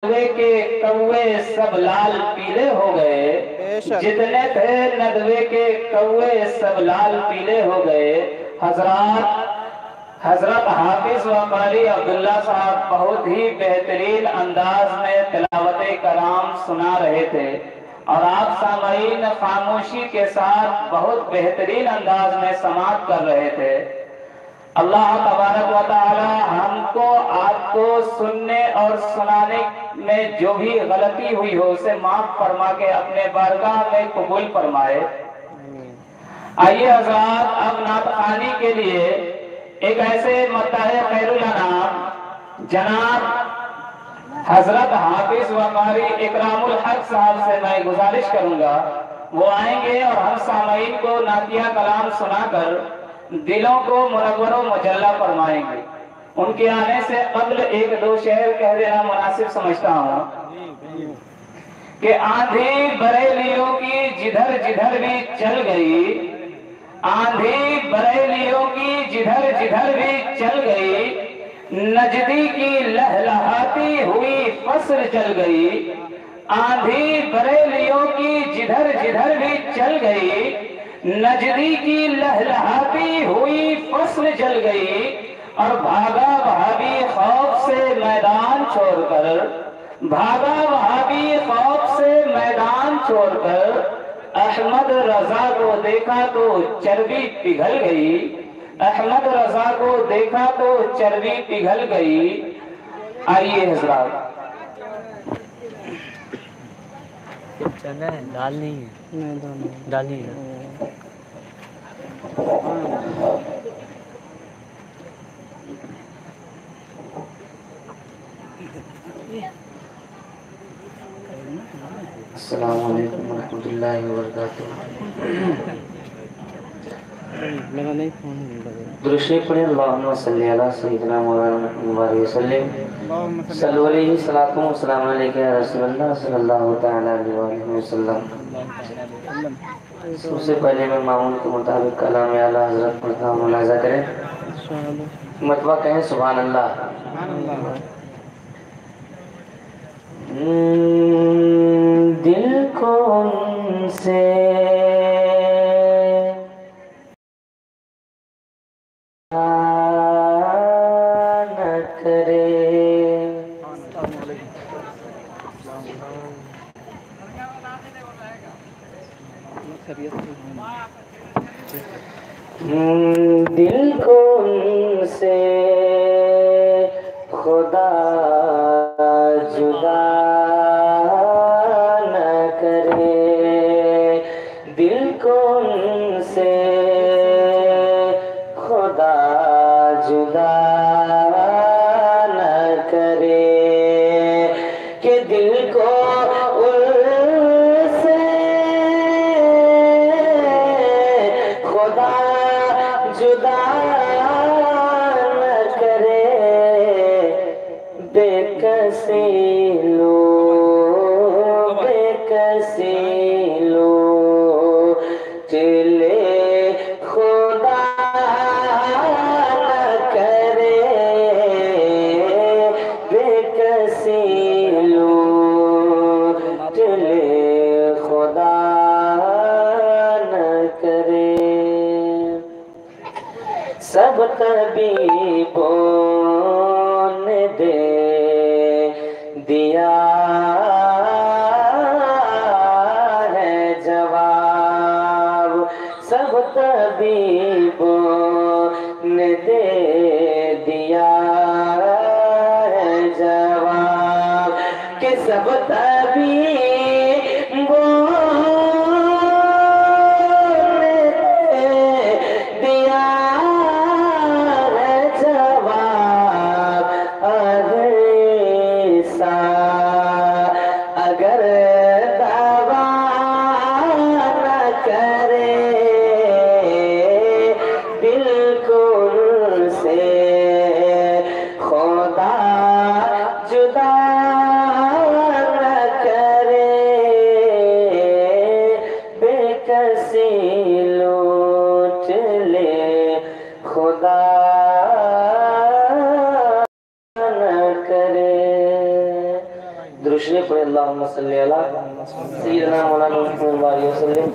ندوے کے کوے سب لال پیلے ہو گئے، جتنے تھے ندوے کے کوے سب لال پیلے ہو گئے۔ حضرت حافظ و قاری عبداللہ صاحب بہت ہی بہترین انداز میں تلاوت کلام سنا رہے تھے، اور آپ سامعین خاموشی کے ساتھ بہت بہترین انداز میں سماعت کر رہے تھے۔ اللہ تبارک و تعالی ہم کو آپ کو سننے اور سنانے میں جو بھی غلطی ہوئی ہو اسے معاف فرما کے اپنے بارگاہ میں قبول فرمائے۔ آئیے حضرات، اب نعت خوانی کے لیے ایک ایسے مداح خیر الانام جناب حضرت حافظ و قاری اکرام الحق صاحب سے میں گزارش کروں گا، وہ آئیں گے اور ہم سامعین کو نعتیہ کلام سنا کر دلوں کو منور و مجلہ فرمائیں گے۔ ان کے آنے سے قبل ایک دو شعر کہہ دینا مناسب سمجھتا ہوں کہ آندھی بریلیوں کی جدھر جدھر بھی چل گئی، آندھی بریلیوں کی جدھر جدھر بھی چل گئی، نجدی کی لہلہاتی ہوئی فصل چل گئی، آندھی بریلیوں کی جدھر جدھر بھی چل گئی، نجدی کی لہلہاتی ہوئی فصل چل گئی، اور بھاگا وہابی خوف سے میدان چھوڑ کر، بھاگا وہابی خوف سے میدان چھوڑ کر، احمد رضا کو دیکھا تو چربی پگھل گئی، احمد رضا کو دیکھا تو چربی پگھل گئی۔ آئیے حضرات، دال نہیں ہے، دال نہیں ہے۔ السلام علیکم ورحمۃ اللہ وبرکاتہ۔ درود شریف پڑھیں، اللہم صلی علی سیدنا مولانا محمد وسلم، صلو علیہ الصلوۃ والسلام علیک یا رسول اللہ صلی اللہ تعالی علیہ وآلہ وسلم۔ سب سے پہلے میں معمول کے مطابق کلام اعلیٰ حضرت پڑھتا ہوں، ملاحظہ کریں، مرتبہ کہیں سبحان اللہ۔ دل کو ان سے نہ کرے، دل کو ان سے خدا جدا نہ کرے، دل کو ان سے خدا جدا نہ کرے، کہ دل کو ان سے خدا جدا نہ کرے، بے کسی لو، بے کسی لو چلے خدا نہ کرے، بے کسی لو چلے خدا نہ کرے۔ سب طبیبوں نے دے دیا ہے جواب، سب طبیبوں نے دے دیا ہے جواب، کہ سب طبیبوں اگر دعویٰ نہ کرے، بالکل سے خدا جدا نہ کرے، بے کسی لوٹ لے خدا نہ کرے۔ درود شریف پڑھیں اللہم صلی علی سیدنا مولانا محمد وسلم